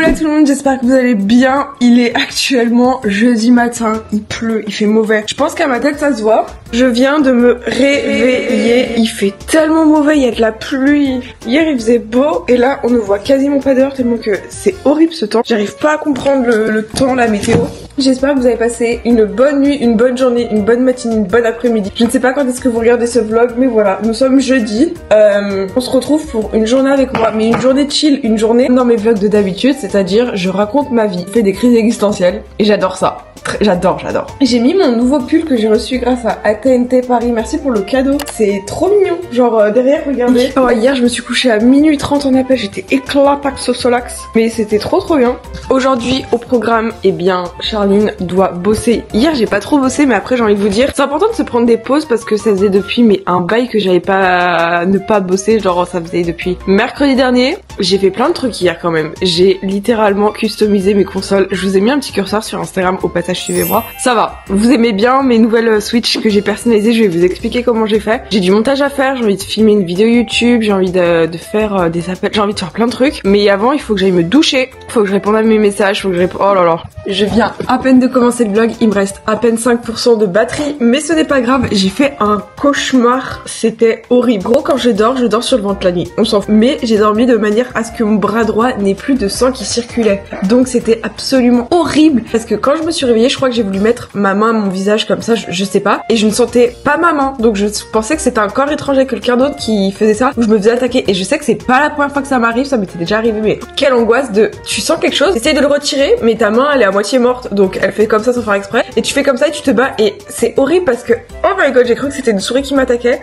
Hola tout le monde, j'espère que vous allez bien. Il est actuellement jeudi matin, il pleut, il fait mauvais. Je pense qu'à ma tête ça se voit. Je viens de me réveiller, il fait tellement mauvais, il y a de la pluie. Hier il faisait beau et là on ne voit quasiment pas d'heure tellement que c'est horrible ce temps. J'arrive pas à comprendre le temps, la météo. J'espère que vous avez passé une bonne nuit, une bonne journée, une bonne matinée, une bonne après-midi. Je ne sais pas quand est-ce que vous regardez ce vlog, mais voilà, nous sommes jeudi. On se retrouve pour une journée avec moi, mais une journée chill, une journée dans mes vlogs de d'habitude, c'est-à-dire je raconte ma vie, je fais des crises existentielles et j'adore ça. J'adore. J'ai mis mon nouveau pull que j'ai reçu grâce à AT&T Paris. Merci pour le cadeau. C'est trop mignon. Genre derrière, regardez. Oh, hier, je me suis couchée à minuit 30 en appel. J'étais éclatax au solax. Mais c'était trop bien. Aujourd'hui, au programme, eh bien, Charline doit bosser. Hier, j'ai pas trop bossé, mais après, j'ai envie de vous dire, c'est important de se prendre des pauses parce que ça faisait depuis un bail que j'avais pas ne pas bosser. Genre, ça faisait depuis mercredi dernier. J'ai fait plein de trucs hier quand même. J'ai littéralement customisé mes consoles. Je vous ai mis un petit curseur sur Instagram au passage. Suivez-moi. Ça va. Vous aimez bien mes nouvelles Switch que j'ai personnalisées. Je vais vous expliquer comment j'ai fait. J'ai du montage à faire. J'ai envie de filmer une vidéo YouTube. J'ai envie de faire des appels. J'ai envie de faire plein de trucs. Mais avant, il faut que j'aille me doucher. Il faut que je réponde à mes messages. Il faut que je réponde. Oh là là. Je viens à peine de commencer le vlog. Il me reste à peine 5% de batterie. Mais ce n'est pas grave. J'ai fait un cauchemar. C'était horrible. Gros, quand je dors sur le ventre la nuit. On s'en fout. Mais j'ai dormi de manière à ce que mon bras droit n'ait plus de sang qui circulait. Donc c'était absolument horrible. Parce que quand je me suis réveillée, je crois que j'ai voulu mettre ma main à mon visage comme ça, je sais pas. Et je ne sentais pas ma main. Donc je pensais que c'était un corps étranger, quelqu'un d'autre qui faisait ça. Où je me faisais attaquer. Et je sais que c'est pas la première fois que ça m'arrive. Ça m'était déjà arrivé. Mais quelle angoisse de... Tu sens quelque chose, t'essayes de le retirer, mais ta main elle est à moitié morte. Donc elle fait comme ça sans faire exprès. Et tu fais comme ça et tu te bats. Et c'est horrible parce que... Oh my god, j'ai cru que c'était une souris qui m'attaquait.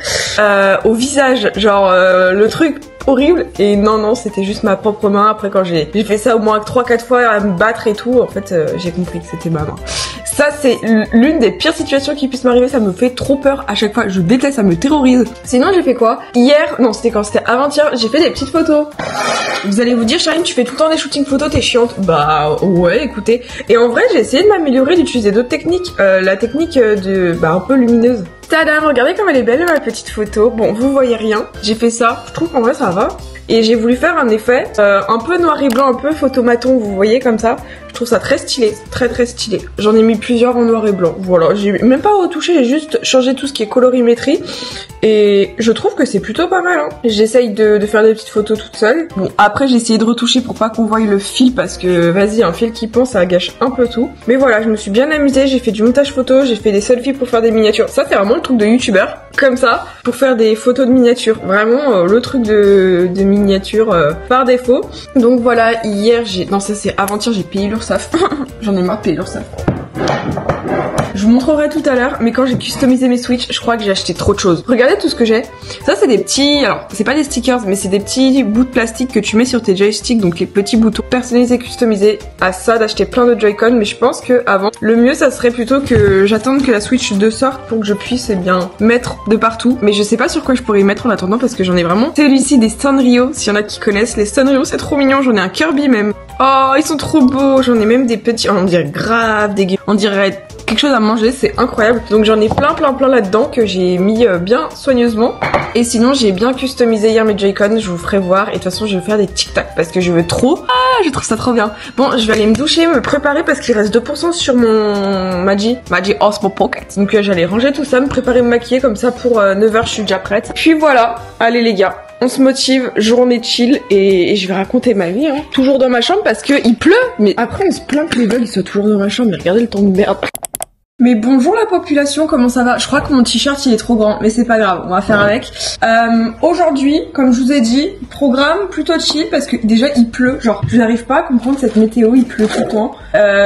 Au visage. Genre le truc... horrible. Et non, c'était juste ma propre main. Après quand j'ai fait ça au moins 3-4 fois à me battre et tout, en fait j'ai compris que c'était ma main. Ça c'est l'une des pires situations qui puissent m'arriver, ça me fait trop peur à chaque fois, je déteste, ça me terrorise. Sinon j'ai fait quoi? Hier, non c'était quand? C'était avant-hier, j'ai fait des petites photos. Vous allez vous dire, Charline, tu fais tout le temps des shootings photos, t'es chiante. Bah ouais, écoutez. Et en vrai j'ai essayé de m'améliorer, d'utiliser d'autres techniques. La technique de... un peu lumineuse. Tadam, regardez comme elle est belle ma petite photo. Bon, vous voyez rien. J'ai fait ça. Je trouve qu'en vrai ça va. Et j'ai voulu faire un effet un peu noir et blanc, un peu photomaton, vous voyez comme ça. Je trouve ça très stylé, très stylé. J'en ai mis plusieurs en noir et blanc. Voilà, j'ai même pas retouché, j'ai juste changé tout ce qui est colorimétrie. Et je trouve que c'est plutôt pas mal. Hein. J'essaye de faire des petites photos toute seule. Bon, après j'ai essayé de retoucher pour pas qu'on voie le fil parce que vas-y, un fil qui pend, ça gâche un peu tout. Mais voilà, je me suis bien amusée, j'ai fait du montage photo, j'ai fait des selfies pour faire des miniatures. Ça c'est vraiment le truc de youtubeur, comme ça, pour faire des photos de miniatures. Vraiment le truc de miniature par défaut. Donc voilà, hier non ça c'est avant-hier, j'ai payé l'URSSAF. J'en ai marre de payer l'URSSAF. Je vous montrerai tout à l'heure, mais quand j'ai customisé mes Switch, je crois que j'ai acheté trop de choses. Regardez tout ce que j'ai. Ça, c'est des petits... Alors, c'est pas des stickers, mais c'est des petits bouts de plastique que tu mets sur tes joysticks, donc les petits boutons personnalisés, customisés. À ça, d'acheter plein de Joy-Con, mais je pense que avant, le mieux, ça serait plutôt que j'attende que la Switch 2 sorte pour que je puisse, mettre de partout. Mais je sais pas sur quoi je pourrais y mettre en attendant, parce que j'en ai vraiment. Celui-ci des Sanrio, s'il y en a qui connaissent. Les Sanrio, c'est trop mignon. J'en ai un Kirby même. Oh, ils sont trop beaux. J'en ai même des petits... on dirait grave dégueu. On dirait... quelque chose à manger, c'est incroyable. Donc j'en ai plein là-dedans que j'ai mis bien soigneusement. Et sinon j'ai bien customisé hier mes Joy-Con, je vous ferai voir. Et de toute façon je vais faire des tic-tac parce que je veux trop. Ah, je trouve ça trop bien. Bon, je vais aller me doucher, me préparer parce qu'il reste 2% sur mon Magic Osmo Pocket. Donc j'allais ranger tout ça, me préparer, me maquiller comme ça pour 9h je suis déjà prête. Puis voilà, allez les gars. On se motive, journée chill et je vais raconter ma vie. Hein. Toujours dans ma chambre parce que il pleut. Mais après on se plaint que les vlogs ils soient toujours dans ma chambre. Mais regardez le temps de merde. Mais bonjour la population, comment ça va? Je crois que mon t-shirt il est trop grand, mais c'est pas grave, on va faire avec. Aujourd'hui, comme je vous ai dit, programme plutôt chill parce que déjà il pleut, genre je n'arrive pas à comprendre cette météo, il pleut tout le temps.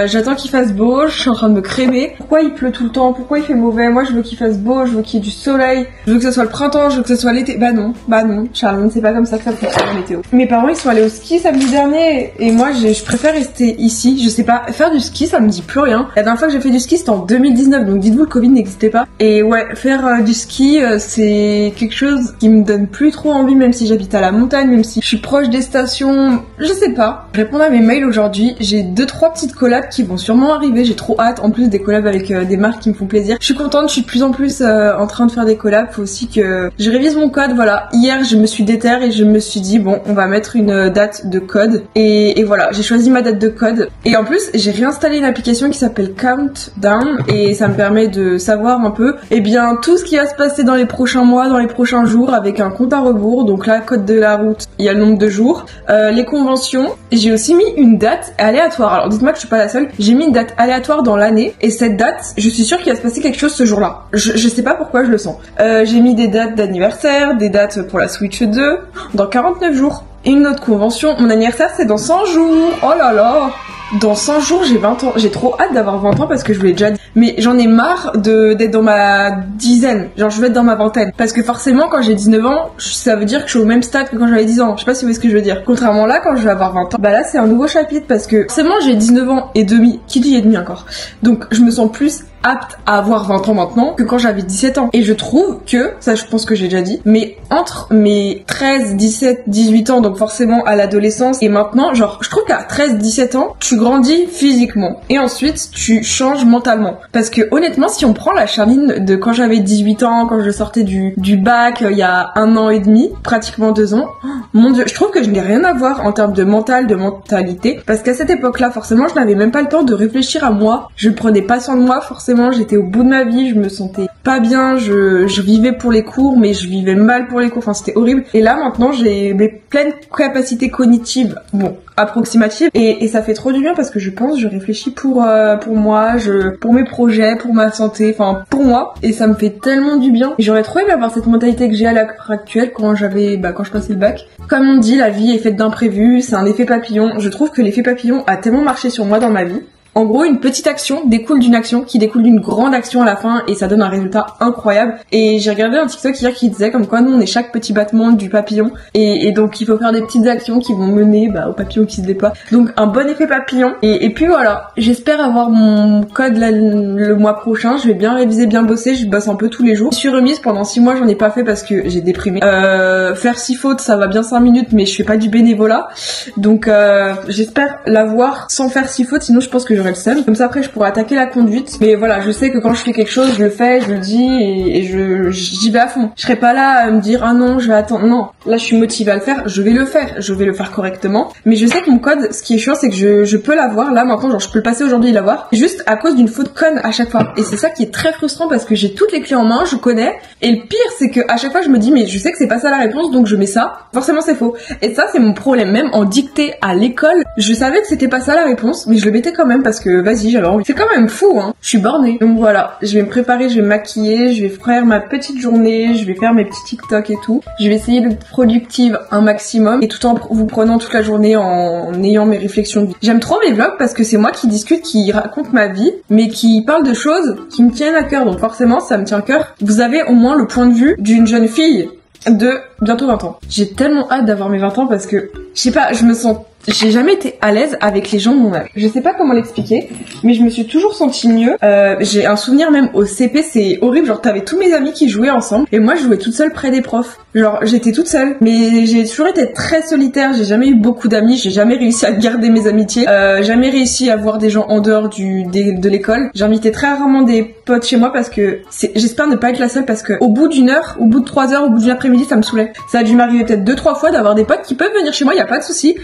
J'attends qu'il fasse beau, je suis en train de me crémer. Pourquoi il pleut tout le temps? Pourquoi il fait mauvais? Moi je veux qu'il fasse beau, je veux qu'il y ait du soleil, je veux que ce soit le printemps, je veux que ce soit l'été. Bah non, Charles, c'est pas comme ça que ça fonctionne la météo. Mes parents ils sont allés au ski samedi dernier et moi je préfère rester ici, je sais pas, faire du ski ça me dit plus rien. La dernière fois que j'ai fait du ski c'était en 2019, donc dites-vous le Covid n'existait pas. Et ouais, faire du ski c'est quelque chose qui me donne plus trop envie, même si j'habite à la montagne, même si je suis proche des stations, je sais pas. Répondre à mes mails aujourd'hui, j'ai 2-3 petites collabs qui vont sûrement arriver, j'ai trop hâte. En plus des collabs avec des marques qui me font plaisir. Je suis contente, je suis de plus en plus en train de faire des collabs. Faut aussi que je révise mon code, voilà. Hier je me suis déterre et je me suis dit bon, on va mettre une date de code. Et voilà, j'ai choisi ma date de code. Et en plus j'ai réinstallé une application qui s'appelle Countdown et ça me permet de savoir un peu tout ce qui va se passer dans les prochains mois, dans les prochains jours avec un compte à rebours. Donc là, code de la route, il y a le nombre de jours. Les conventions, j'ai aussi mis une date aléatoire. Alors dites-moi que je suis pas la seule, j'ai mis une date aléatoire dans l'année et cette date, je suis sûre qu'il va se passer quelque chose ce jour-là. Je sais pas pourquoi je le sens. J'ai mis des dates d'anniversaire, des dates pour la Switch 2, dans 49 jours. Et une autre convention, mon anniversaire c'est dans 100 jours. Oh là là! Dans 100 jours, j'ai 20 ans. J'ai trop hâte d'avoir 20 ans parce que je vous l'ai déjà dit. Mais j'en ai marre d'être dans ma dizaine. Genre, je veux être dans ma vingtaine. Parce que forcément, quand j'ai 19 ans, ça veut dire que je suis au même stade que quand j'avais 10 ans. Je sais pas si vous voyez ce que je veux dire. Contrairement là, quand je vais avoir 20 ans, bah là, c'est un nouveau chapitre parce que forcément, j'ai 19 ans et demi. Qui dit et demi encore? Donc, je me sens plus apte à avoir 20 ans maintenant que quand j'avais 17 ans. Et je trouve que, ça je pense que j'ai déjà dit, mais entre mes 13, 17, 18 ans, donc forcément à l'adolescence, et maintenant, genre, je trouve qu'à 13, 17 ans, tu grandis physiquement. Et ensuite, tu changes mentalement. Parce que honnêtement, si on prend la Charline de quand j'avais 18 ans, quand je sortais du bac, il y a 1 an et demi, pratiquement 2 ans, mon Dieu, je trouve que je n'ai rien à voir en termes de mental, de mentalité. Parce qu'à cette époque-là, forcément, je n'avais même pas le temps de réfléchir à moi. Je prenais pas soin de moi, forcément. J'étais au bout de ma vie, je me sentais pas bien, je vivais pour les cours, mais je vivais mal pour les cours, enfin c'était horrible. Et là maintenant j'ai mes pleines capacités cognitives, bon, approximatives, et ça fait trop du bien parce que je réfléchis pour moi, pour mes projets, pour ma santé, enfin pour moi, et ça me fait tellement du bien. Et j'aurais trop aimé avoir cette mentalité que j'ai à l'heure actuelle quand je passais le bac. Comme on dit, la vie est faite d'imprévus, c'est un effet papillon. Je trouve que l'effet papillon a tellement marché sur moi dans ma vie. En gros, une petite action découle d'une action qui découle d'une grande action à la fin et ça donne un résultat incroyable. Et j'ai regardé un TikTok hier qui disait comme quoi nous on est chaque petit battement du papillon et donc il faut faire des petites actions qui vont mener au papillon qui se déploie. Donc un bon effet papillon. Et puis voilà, j'espère avoir mon code le mois prochain. Je vais bien réviser, bien bosser. Je bosse un peu tous les jours. Je suis remise pendant 6 mois, j'en ai pas fait parce que j'ai déprimé. Faire 6 fautes, ça va bien 5 minutes, mais je fais pas du bénévolat. Donc j'espère l'avoir sans faire 6 fautes, sinon je pense que j'aurai le seum. Comme ça après je pourrais attaquer la conduite. Mais voilà, je sais que quand je fais quelque chose, je le fais, je le dis et j'y vais à fond. Je serai pas là à me dire ah non, je vais attendre. Non, là je suis motivée à le faire, je vais le faire correctement. Mais je sais que mon code, ce qui est chiant, c'est que je peux l'avoir là maintenant, genre je peux le passer aujourd'hui et l'avoir juste à cause d'une faute conne à chaque fois. Et c'est ça qui est très frustrant parce que j'ai toutes les clés en main, je connais. Et le pire c'est que à chaque fois je me dis mais je sais que c'est pas ça la réponse donc je mets ça. Forcément c'est faux. Et ça c'est mon problème. Même en dictée à l'école, je savais que c'était pas ça la réponse, mais je le mettais quand même parce que vas-y j'avais envie. C'est quand même fou hein. Je suis bornée. Donc voilà, je vais me préparer, je vais me maquiller, je vais faire ma petite journée, je vais faire mes petits TikTok et tout. Je vais essayer d'être productive un maximum et tout en vous prenant toute la journée en ayant mes réflexions de vie. J'aime trop mes vlogs parce que c'est moi qui discute, qui raconte ma vie, mais qui parle de choses qui me tiennent à cœur. Donc forcément ça me tient à cœur. Vous avez au moins le point de vue d'une jeune fille de bientôt 20 ans. J'ai tellement hâte d'avoir mes 20 ans parce que, je sais pas, j'ai jamais été à l'aise avec les gens de mon âge. Je sais pas comment l'expliquer, mais je me suis toujours sentie mieux. J'ai un souvenir même au CP, c'est horrible, genre t'avais tous mes amis qui jouaient ensemble et moi je jouais toute seule près des profs. Genre j'étais toute seule, mais j'ai toujours été très solitaire, j'ai jamais eu beaucoup d'amis, j'ai jamais réussi à garder mes amitiés, jamais réussi à voir des gens en dehors de l'école. J'invitais très rarement des potes chez moi parce que j'espère ne pas être la seule parce que au bout d'une heure, au bout de 3 heures, au bout d'une après-midi, ça me saoulait. Ça a dû m'arriver peut-être 2-3 fois d'avoir des potes qui peuvent venir chez moi, y a pas de souci.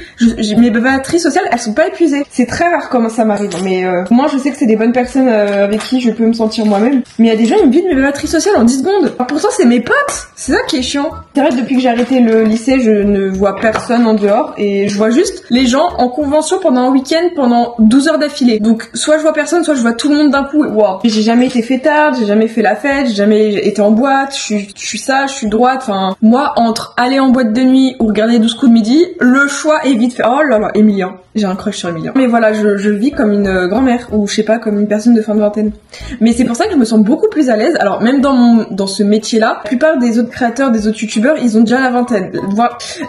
Mes batteries sociales, elles sont pas épuisées. C'est très rare comment ça m'arrive, mais moi je sais que c'est des bonnes personnes avec qui je peux me sentir moi-même. Mais il y a des gens, ils me vident mes batteries sociales en 10 secondes. Alors, pourtant c'est mes potes. C'est ça qui est chiant. C'est vrai, depuis que j'ai arrêté le lycée, je ne vois personne en dehors et je vois juste les gens en convention pendant un week-end, pendant 12 heures d'affilée. Donc soit je vois personne, soit je vois tout le monde d'un coup. Wow. J'ai jamais été fêtarde, j'ai jamais fait la fête, j'ai jamais été en boîte, je suis sage, je suis droite. Enfin, moi, entre aller en boîte de nuit ou regarder 12 coups de midi, le choix est vite fait. Oh là là, Emilien. J'ai un crush sur Emilien. Mais voilà, je vis comme une grand-mère ou je sais pas, comme une personne de fin de vingtaine. Mais c'est pour ça que je me sens beaucoup plus à l'aise. Alors même dans ce métier-là, la plupart des autres créateurs, des autres youtubeurs, ils ont déjà la vingtaine.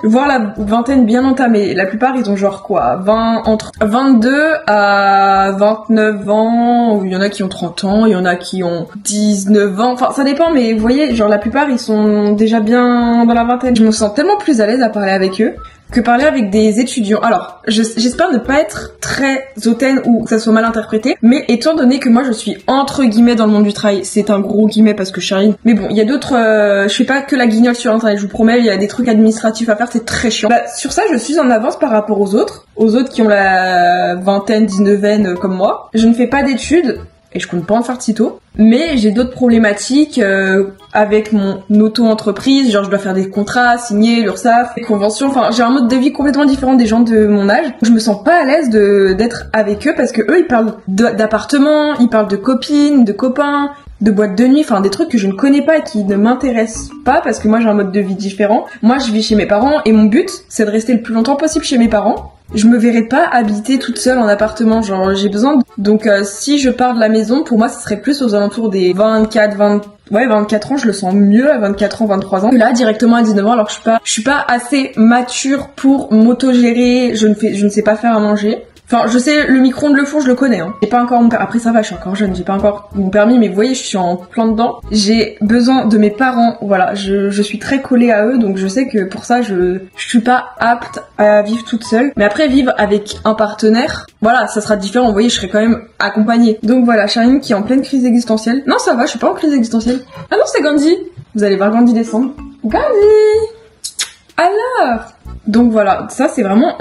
Voire la vingtaine bien entamée. La plupart, ils ont genre quoi, entre 22 à 29 ans, ou il y en a qui ont 30 ans, il y en a qui ont 19 ans. Enfin, ça dépend, mais vous voyez, genre la plupart, ils sont déjà bien dans la vingtaine. Je me sens tellement plus à l'aise à parler avec eux. que parler avec des étudiants. Alors, j'espère ne pas être très hautaine ou que ça soit mal interprété, mais étant donné que moi je suis entre guillemets dans le monde du travail, c'est un gros guillemets parce que Charline, mais bon, il y a d'autres, je fais pas que la guignole sur internet, je vous promets, il y a des trucs administratifs à faire, c'est très chiant. Bah, sur ça, je suis en avance par rapport aux autres qui ont la vingtaine, 19aine comme moi. Je ne fais pas d'études, et je compte pas en faire sitôt, mais j'ai d'autres problématiques avec mon auto-entreprise, genre je dois faire des contrats, signer l'URSSAF, des conventions, enfin j'ai un mode de vie complètement différent des gens de mon âge. Je me sens pas à l'aise d'être avec eux parce que eux ils parlent d'appartements, ils parlent de copines, de copains, de boîtes de nuit, enfin des trucs que je ne connais pas et qui ne m'intéressent pas parce que moi j'ai un mode de vie différent. Moi je vis chez mes parents et mon but c'est de rester le plus longtemps possible chez mes parents. Je me verrais pas habiter toute seule en appartement, genre j'ai besoin donc si je pars de la maison, pour moi ce serait plus aux alentours des 24 ans, je le sens mieux à 24 ans, 23 ans que là directement à 19 ans, alors que je suis pas assez mature pour m'autogérer, je ne sais pas faire à manger. Enfin, je sais, le micro-ondes, le four, je le connais, hein. J'ai pas encore mon permis. Après, ça va, je suis encore jeune, j'ai pas encore mon permis, mais vous voyez, je suis en plein dedans. J'ai besoin de mes parents, voilà, je suis très collée à eux, donc je sais que pour ça, je suis pas apte à vivre toute seule. Mais après, vivre avec un partenaire, voilà, ça sera différent, vous voyez, je serai quand même accompagnée. Donc voilà, Charline qui est en pleine crise existentielle. Non, ça va, je suis pas en crise existentielle. Ah non, c'est Gandhi. Vous allez voir Gandhi descendre. Gandhi! Alors! Donc voilà, ça c'est vraiment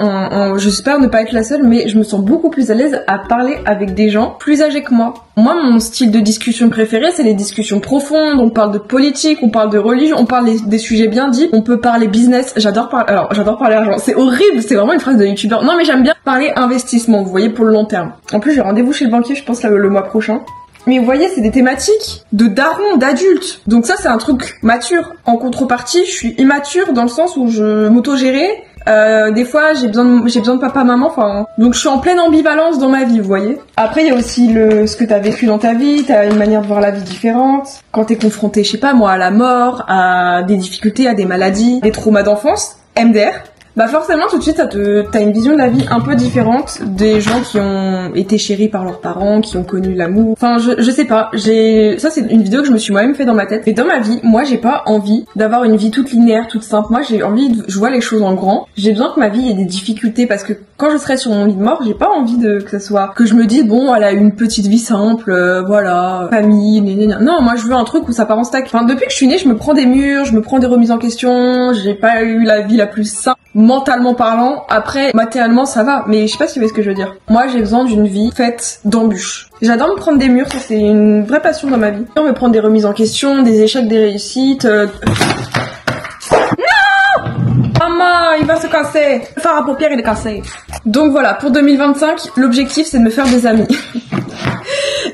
j'espère ne pas être la seule, mais je me sens beaucoup plus à l'aise à parler avec des gens plus âgés que moi. Moi, mon style de discussion préféré, c'est les discussions profondes, on parle de politique, on parle de religion, on parle des sujets bien dits, on peut parler business, j'adore parler argent, c'est horrible, c'est vraiment une phrase de youtubeur. Non mais j'aime bien parler investissement, vous voyez, pour le long terme. En plus j'ai rendez-vous chez le banquier, je pense le mois prochain. Mais vous voyez, c'est des thématiques de darons, d'adultes. Donc ça, c'est un truc mature. En contrepartie, je suis immature dans le sens où je m'auto-gérais. Des fois, j'ai besoin de papa, maman, enfin... Donc je suis en pleine ambivalence dans ma vie, vous voyez. Après, il y a aussi ce que t'as vécu dans ta vie, t'as une manière de voir la vie différente. Quand t'es confronté, je sais pas moi, à la mort, à des difficultés, à des maladies, des traumas d'enfance, MDR... Bah forcément tout de suite t'as une vision de la vie un peu différente des gens qui ont été chéris par leurs parents, qui ont connu l'amour. Enfin je sais pas, ça c'est une vidéo que je me suis moi-même fait dans ma tête. Mais dans ma vie, moi j'ai pas envie d'avoir une vie toute linéaire, toute simple. Moi j'ai envie je vois les choses en grand. J'ai besoin que ma vie ait des difficultés parce que quand je serai sur mon lit de mort, j'ai pas envie que ça soit que je me dise bon elle a une petite vie simple, voilà, famille, non moi je veux un truc où ça part en stack. Enfin depuis que je suis née, je me prends des murs, je me prends des remises en question, j'ai pas eu la vie la plus simple. Mentalement parlant, après matériellement ça va, mais je sais pas si vous voyez ce que je veux dire. Moi j'ai besoin d'une vie faite d'embûches. J'adore me prendre des murs, ça c'est une vraie passion dans ma vie. J'adore me prendre des remises en question, des échecs, des réussites. Non, maman, il va se casser. Le fard à paupières il est cassé. Donc voilà, pour 2025, l'objectif c'est de me faire des amis.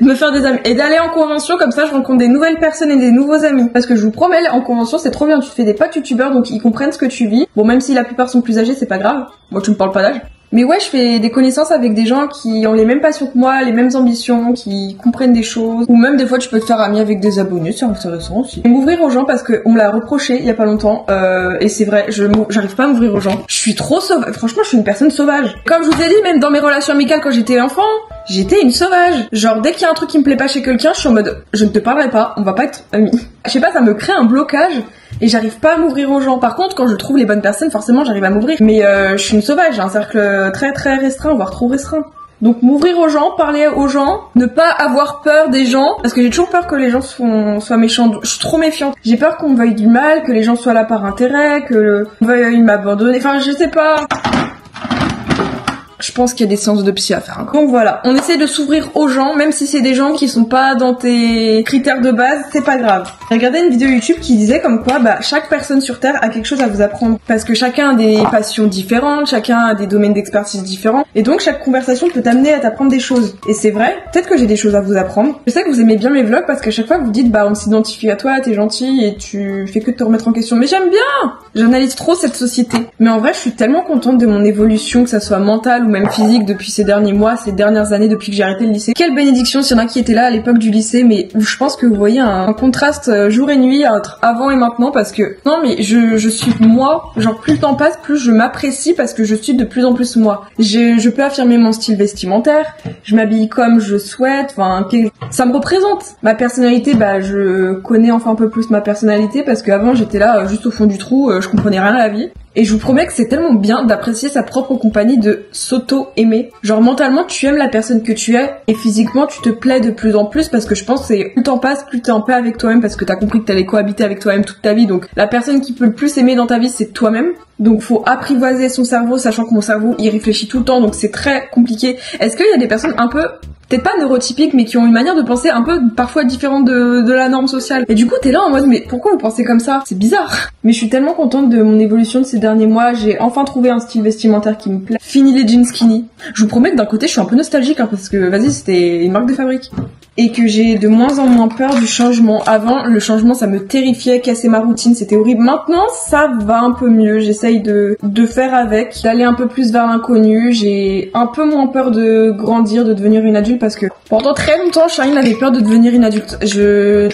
De me faire des amis et d'aller en convention, comme ça je rencontre des nouvelles personnes et des nouveaux amis, parce que je vous promets, en convention c'est trop bien, tu fais des potes youtubeurs donc ils comprennent ce que tu vis. Bon, même si la plupart sont plus âgés, c'est pas grave, moi tu me parles pas d'âge, mais ouais, je fais des connaissances avec des gens qui ont les mêmes passions que moi, les mêmes ambitions, qui comprennent des choses, ou même des fois tu peux te faire ami avec des abonnés, c'est intéressant aussi. Et m'ouvrir aux gens, parce que on me l'a reproché il y a pas longtemps, et c'est vrai, j'arrive pas à m'ouvrir aux gens. Je suis trop sauvage, franchement je suis une personne sauvage. Comme je vous ai dit, même dans mes relations amicales quand j'étais enfant, j'étais une sauvage. Genre dès qu'il y a un truc qui me plaît pas chez quelqu'un, je suis en mode je ne te parlerai pas, on va pas être amis. Je sais pas, ça me crée un blocage et j'arrive pas à m'ouvrir aux gens. Par contre, quand je trouve les bonnes personnes, forcément j'arrive à m'ouvrir. Mais je suis une sauvage, j'ai un cercle très très restreint, voire trop restreint. Donc m'ouvrir aux gens, parler aux gens, ne pas avoir peur des gens, parce que j'ai toujours peur que les gens soient méchants. Je suis trop méfiante. J'ai peur qu'on me veuille du mal, que les gens soient là par intérêt, que veuillent m'abandonner. Enfin, je sais pas. Je pense qu'il y a des séances de psy à faire. Donc voilà, on essaie de s'ouvrir aux gens, même si c'est des gens qui sont pas dans tes critères de base, c'est pas grave. J'ai regardé une vidéo YouTube qui disait comme quoi chaque personne sur Terre a quelque chose à vous apprendre. Parce que chacun a des passions différentes, chacun a des domaines d'expertise différents. Et donc chaque conversation peut t'amener à t'apprendre des choses. Et c'est vrai, peut-être que j'ai des choses à vous apprendre. Je sais que vous aimez bien mes vlogs parce qu'à chaque fois vous dites on s'identifie à toi, t'es gentil et tu fais que de te remettre en question. Mais j'aime bien! J'analyse trop cette société. Mais en vrai, je suis tellement contente de mon évolution, que ça soit mentale ou même physique depuis ces derniers mois, ces dernières années, depuis que j'ai arrêté le lycée. Quelle bénédiction s'il y en a qui étaient là à l'époque du lycée, mais je pense que vous voyez un contraste jour et nuit entre avant et maintenant, parce que non mais je suis moi, genre plus le temps passe, plus je m'apprécie parce que je suis de plus en plus moi. Je peux affirmer mon style vestimentaire, je m'habille comme je souhaite, enfin ça me représente. Ma personnalité, je connais enfin un peu plus ma personnalité parce qu'avant j'étais là juste au fond du trou, je comprenais rien à la vie. Et je vous promets que c'est tellement bien d'apprécier sa propre compagnie, de s'auto-aimer. Genre mentalement tu aimes la personne que tu es et physiquement tu te plais de plus en plus parce que je pense que plus le temps passe, plus t'es en paix avec toi-même parce que t'as compris que t'allais cohabiter avec toi-même toute ta vie. Donc la personne qui peut le plus aimer dans ta vie c'est toi-même. Donc faut apprivoiser son cerveau, sachant que mon cerveau il réfléchit tout le temps donc c'est très compliqué. Est-ce qu'il y a des personnes un peu peut-être pas neurotypiques mais qui ont une manière de penser un peu parfois différente de la norme sociale. Et du coup t'es là en mode mais pourquoi vous pensez comme ça? C'est bizarre. Mais je suis tellement contente de mon évolution de ces derniers mois, j'ai enfin trouvé un style vestimentaire qui me plaît. Fini les jeans skinny. Je vous promets que d'un côté je suis un peu nostalgique hein, parce que vas-y c'était une marque de fabrique. Et que j'ai de moins en moins peur du changement. Avant, le changement ça me terrifiait, casser ma routine, c'était horrible. Maintenant ça va un peu mieux, j'essaye de faire avec, d'aller un peu plus vers l'inconnu. J'ai un peu moins peur de grandir, de devenir une adulte parce que pendant très longtemps Charline avait peur de devenir une adulte.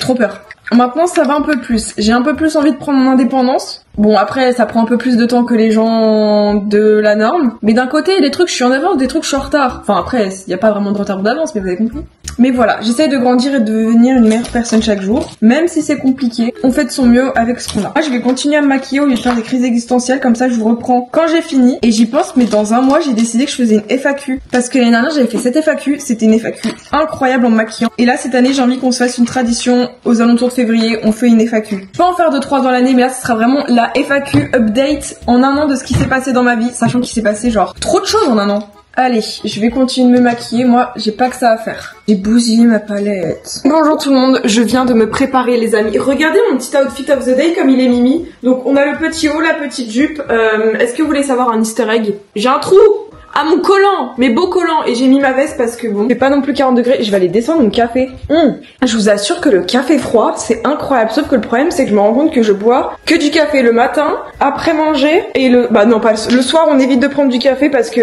Trop peur. Maintenant ça va un peu plus, j'ai un peu plus envie de prendre mon indépendance. Bon après ça prend un peu plus de temps que les gens de la norme. Mais d'un côté des trucs je suis en avance, des trucs je suis en retard. Enfin après il n'y a pas vraiment de retard ou d'avance mais vous avez compris. Mais voilà, j'essaye de grandir et de devenir une meilleure personne chaque jour. Même si c'est compliqué, on fait de son mieux avec ce qu'on a. Moi je vais continuer à me maquiller au lieu de faire des crises existentielles, comme ça je vous reprends quand j'ai fini. Et j'y pense mais dans un mois j'ai décidé que je faisais une FAQ. Parce que l'année dernière j'avais fait cette FAQ, c'était une FAQ incroyable en me maquillant. Et là cette année j'ai envie qu'on se fasse une tradition aux alentours de février, on fait une FAQ. Je peux en faire 2-3 dans l'année mais là ce sera vraiment la FAQ update en un an de ce qui s'est passé dans ma vie, sachant qu'il s'est passé genre trop de choses en un an. Allez, je vais continuer de me maquiller, moi j'ai pas que ça à faire. J'ai bousillé ma palette. Bonjour tout le monde, je viens de me préparer les amis. Regardez mon petit outfit of the day comme il est mimi. Donc on a le petit haut, la petite jupe. Est-ce que vous voulez savoir un easter egg? J'ai un trou à mon collant, mes beaux collants, et j'ai mis ma veste parce que bon, c'est pas non plus 40 degrés, je vais aller descendre mon café. Je vous assure que le café froid, c'est incroyable, sauf que le problème c'est que je me rends compte que je bois que du café le matin, après manger, et le soir on évite de prendre du café parce que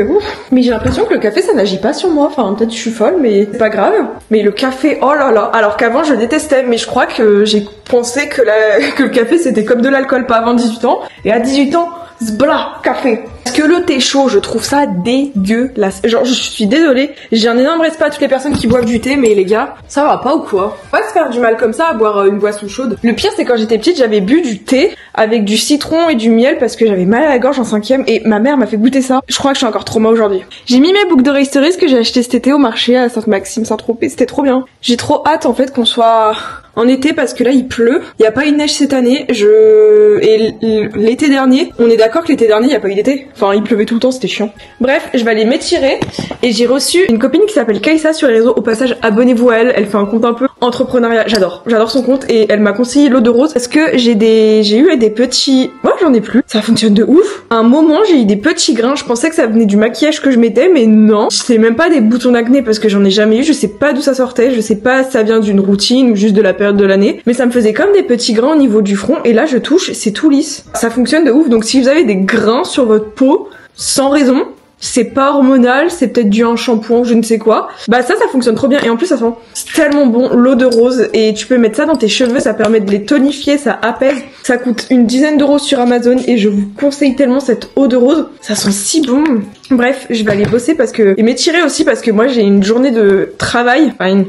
mais j'ai l'impression que le café ça n'agit pas sur moi, enfin peut-être je suis folle mais c'est pas grave. Mais le café, oh là là, alors qu'avant je détestais, mais je crois que j'ai pensé que le café c'était comme de l'alcool, pas avant 18 ans, et à 18 ans, zbla, café. Parce que le thé chaud, je trouve ça dégueulasse. Genre, je suis désolée, j'ai un énorme respect à toutes les personnes qui boivent du thé, mais les gars, ça va pas ou quoi? On va se faire du mal comme ça à boire une boisson chaude. Le pire, c'est quand j'étais petite, j'avais bu du thé avec du citron et du miel parce que j'avais mal à la gorge en 5e et ma mère m'a fait goûter ça. Je crois que je suis encore trauma aujourd'hui. J'ai mis mes boucles d'oreilles Stories que j'ai acheté cet été au marché à Sainte-Maxime, Saint-Tropez. C'était trop bien. J'ai trop hâte en fait qu'on soit en été parce que là il pleut. Il y a pas eu de neige cette année. Et l'été dernier, on est d'accord que l'été dernier il y a pas eu d'été. Enfin, il pleuvait tout le temps, c'était chiant. Bref, je vais aller m'étirer et j'ai reçu une copine qui s'appelle Kaïssa sur les réseaux. Au passage, abonnez-vous à elle. Elle fait un compte un peu entrepreneuriat. J'adore son compte et elle m'a conseillé l'eau de rose parce que j'ai eu des petits. Moi, j'en ai plus. Ça fonctionne de ouf. À un moment, j'ai eu des petits grains. Je pensais que ça venait du maquillage que je mettais, mais non. C'est même pas des boutons d'acné parce que j'en ai jamais eu. Je sais pas d'où ça sortait. Je sais pas si ça vient d'une routine ou juste de la période de l'année. Mais ça me faisait comme des petits grains au niveau du front. Et là, je touche, c'est tout lisse. Ça fonctionne de ouf. Donc, si vous avez des grains sur votre peau, sans raison, c'est pas hormonal, c'est peut-être dû à un shampoing ou je ne sais quoi, bah ça fonctionne trop bien et en plus ça sent tellement bon l'eau de rose et tu peux mettre ça dans tes cheveux, ça permet de les tonifier, ça apaise, ça coûte une dizaine d'euros sur Amazon et je vous conseille tellement cette eau de rose, ça sent si bon. Bref, je vais aller bosser et m'étirer aussi parce que moi j'ai une journée de travail, enfin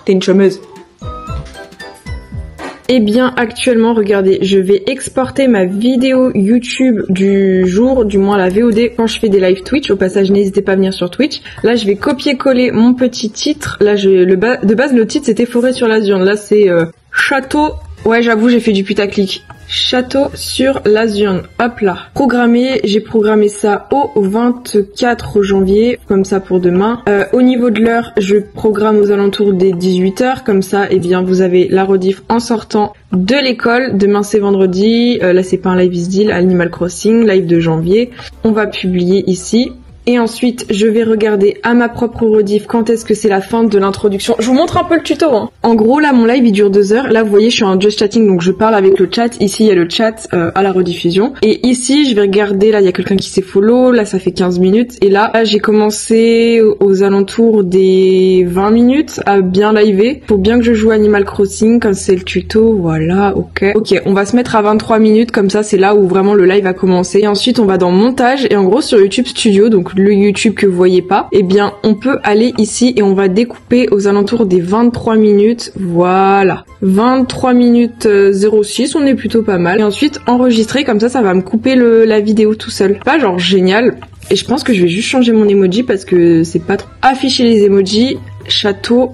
t'es une chômeuse. Eh bien actuellement regardez, je vais exporter ma vidéo YouTube du jour, du moins la VOD quand je fais des live Twitch. Au passage n'hésitez pas à venir sur Twitch. Là je vais copier-coller mon petit titre. Là de base le titre c'était Forêt sur l'Azurne. Là c'est Château. Ouais j'avoue j'ai fait du putaclic. Château sur l'Azurne. Hop là. J'ai programmé ça au 24 janvier, comme ça pour demain. Au niveau de l'heure, je programme aux alentours des 18h, comme ça, eh bien, vous avez la rediff en sortant de l'école. Demain c'est vendredi, là c'est pas un live deal, Animal Crossing, live de janvier. On va publier ici. Et ensuite, je vais regarder à ma propre rediff quand est-ce que c'est la fin de l'introduction. Je vous montre un peu le tuto. En gros, là, mon live, il dure 2 heures. Là, vous voyez, je suis en just chatting, donc je parle avec le chat. Ici, il y a le chat à la rediffusion. Et ici, je vais regarder, là, il y a quelqu'un qui s'est follow. Là, ça fait 15 minutes. Et là, j'ai commencé aux alentours des 20 minutes à bien liver. Faut bien que je joue Animal Crossing, comme c'est le tuto. Voilà, ok. Ok, on va se mettre à 23 minutes, comme ça, c'est là où vraiment le live a commencé. Et ensuite, on va dans montage. Et en gros, sur YouTube Studio, donc donc le YouTube que vous voyez pas, eh bien on peut aller ici et on va découper aux alentours des 23 minutes, voilà. 23 minutes 06, on est plutôt pas mal. Et ensuite enregistrer, comme ça va me couper la vidéo tout seul. Pas genre génial. Et je pense que je vais juste changer mon emoji parce que c'est pas trop. Afficher les emojis, château.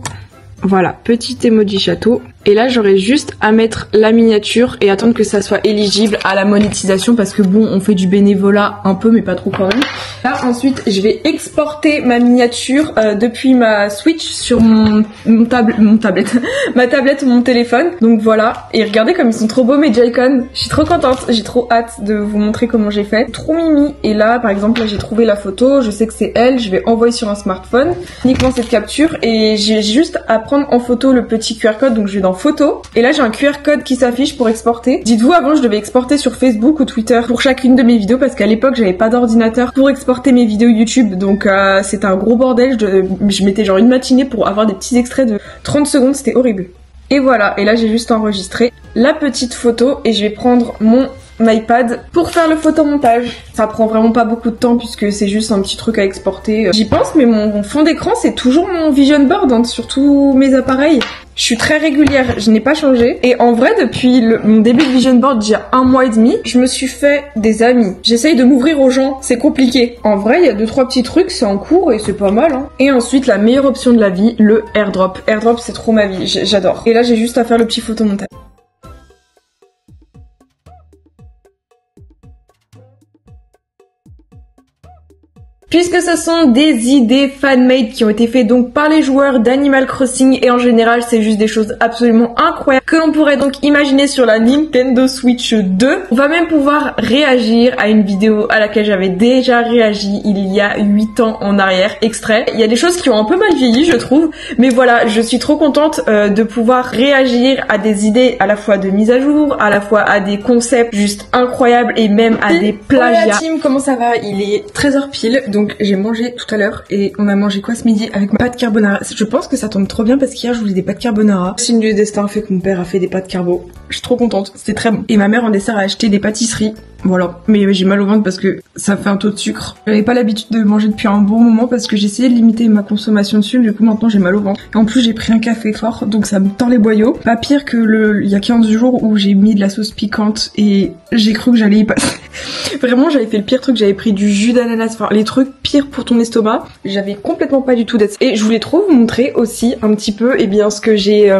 Voilà, petit emoji château. Et là, j'aurais juste à mettre la miniature et attendre que ça soit éligible à la monétisation parce que bon, on fait du bénévolat un peu, mais pas trop quand même. Là, ensuite, je vais exporter ma miniature depuis ma Switch sur ma tablette ou mon téléphone. Donc voilà. Et regardez comme ils sont trop beaux mes Joy-Con. Je suis trop contente. J'ai trop hâte de vous montrer comment j'ai fait. Trop mimi. Et là, par exemple, là, j'ai trouvé la photo. Je sais que c'est elle. Je vais envoyer sur un smartphone uniquement cette capture et j'ai juste à prendre en photo le petit QR code. Donc je vais dans photo et là j'ai un QR code qui s'affiche pour exporter. Dites-vous, avant je devais exporter sur Facebook ou Twitter pour chacune de mes vidéos parce qu'à l'époque j'avais pas d'ordinateur pour exporter mes vidéos YouTube, donc c'était un gros bordel. Je mettais genre une matinée pour avoir des petits extraits de 30 secondes, c'était horrible. Et voilà, et là j'ai juste enregistré la petite photo et je vais prendre mon iPad pour faire le photomontage. Ça prend vraiment pas beaucoup de temps puisque c'est juste un petit truc à exporter. J'y pense, mais mon fond d'écran c'est toujours mon vision board hein, sur tous mes appareils. Je suis très régulière, je n'ai pas changé. Et en vrai, depuis mon début de vision board, il y a 1 mois et demi, je me suis fait des amis. J'essaye de m'ouvrir aux gens, c'est compliqué. En vrai, il y a 2-3 petits trucs, c'est en cours et c'est pas mal. Hein. Et ensuite, la meilleure option de la vie, le airdrop. Airdrop, c'est trop ma vie, j'adore. Et là, j'ai juste à faire le petit photomontage. Puisque ce sont des idées fan-made qui ont été faites donc par les joueurs d'Animal Crossing et en général c'est juste des choses absolument incroyables que l'on pourrait donc imaginer sur la Nintendo Switch 2. On va même pouvoir réagir à une vidéo à laquelle j'avais déjà réagi il y a 8 ans en arrière, extrait. Il y a des choses qui ont un peu mal vieilli je trouve, mais voilà, je suis trop contente de pouvoir réagir à des idées à la fois de mise à jour, à la fois à des concepts juste incroyables et même à des plagiats. Hola team, comment ça va? Il est 13h pile. Donc j'ai mangé tout à l'heure et on a mangé quoi ce midi avec ma pâte carbonara. Je pense que ça tombe trop bien parce qu'hier je voulais des pâtes carbonara. Le signe du destin fait que mon père a fait des pâtes carbo. Je suis trop contente, c'était très bon. Et ma mère en dessert a acheté des pâtisseries. Voilà, mais j'ai mal au ventre parce que ça fait un taux de sucre. J'avais pas l'habitude de manger depuis un bon moment parce que j'essayais de limiter ma consommation de sucre, du coup maintenant j'ai mal au ventre. Et en plus j'ai pris un café fort, donc ça me tord les boyaux. Pas pire que il y a 15 jours où j'ai mis de la sauce piquante et j'ai cru que j'allais y passer. Vraiment j'avais fait le pire truc, j'avais pris du jus d'ananas, enfin les trucs pires pour ton estomac. J'avais complètement pas du tout d'être. Et je voulais trop vous montrer aussi un petit peu ce que j'ai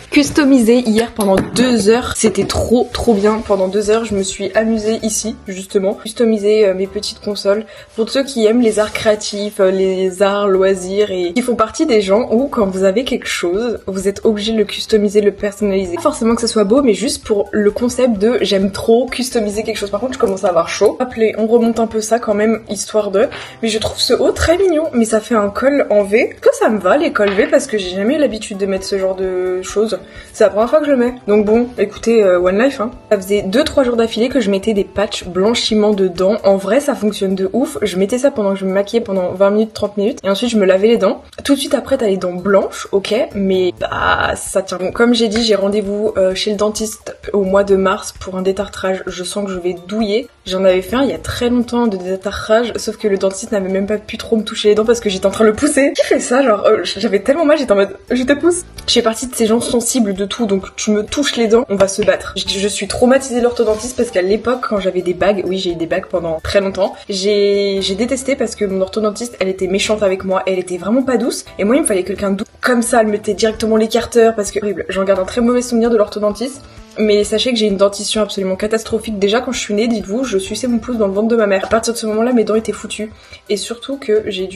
customisé hier pendant 2 heures. C'était trop bien. Pendant 2 heures je me suis amusée ici justement, customiser mes petites consoles pour ceux qui aiment les arts créatifs, les arts loisirs et qui font partie des gens où quand vous avez quelque chose, vous êtes obligé de le customiser, le personnaliser. Pas forcément que ça soit beau, mais juste pour le concept de j'aime trop customiser quelque chose. Par contre, je commence à avoir chaud. Appelez, on remonte un peu ça quand même, histoire de... Mais je trouve ce haut très mignon, mais ça fait un col en V. Que ça me va les cols V parce que j'ai jamais eu l'habitude de mettre ce genre de choses. C'est la première fois que je le mets. Donc bon, écoutez, One Life, hein. Ça faisait 2-3 jours d'affilée que je mettais des patchs blanchiment dedans. En vrai, ça fonctionne de ouf. Je mettais ça pendant que je me maquillais pendant 20 minutes, 30 minutes. Et ensuite, je me lavais les dents. Tout de suite après, t'as les dents blanches, ok. Mais bah, ça tient. Bon, comme j'ai dit, j'ai rendez-vous chez le dentiste au mois de mars pour un détartrage. Je sens que je vais douiller. J'en avais fait un il y a très longtemps de détartrage. Sauf que le dentiste n'avait même pas pu trop me toucher les dents parce que j'étais en train de le pousser. Qui fait ça? Genre, j'avais tellement mal, j'étais en mode, je te pousse. Je fais partie de ces gens sensibles de tout. Donc, tu me touches les dents, on va se battre. Je suis traumatisée de l'orthodontiste parce qu'à l'époque, quand j'avais des bagues, oui, j'ai eu des bagues pendant très longtemps, j'ai détesté parce que mon orthodontiste, elle était méchante avec moi, elle était vraiment pas douce, et moi il me fallait quelqu'un de doux. Comme ça, elle mettait directement l'écarteur parce que horrible. J'en garde un très mauvais souvenir de l'orthodontiste. Mais sachez que j'ai une dentition absolument catastrophique. Déjà quand je suis née, dites-vous, je suçais mon pouce dans le ventre de ma mère. À partir de ce moment-là, mes dents étaient foutues. Et surtout que j'ai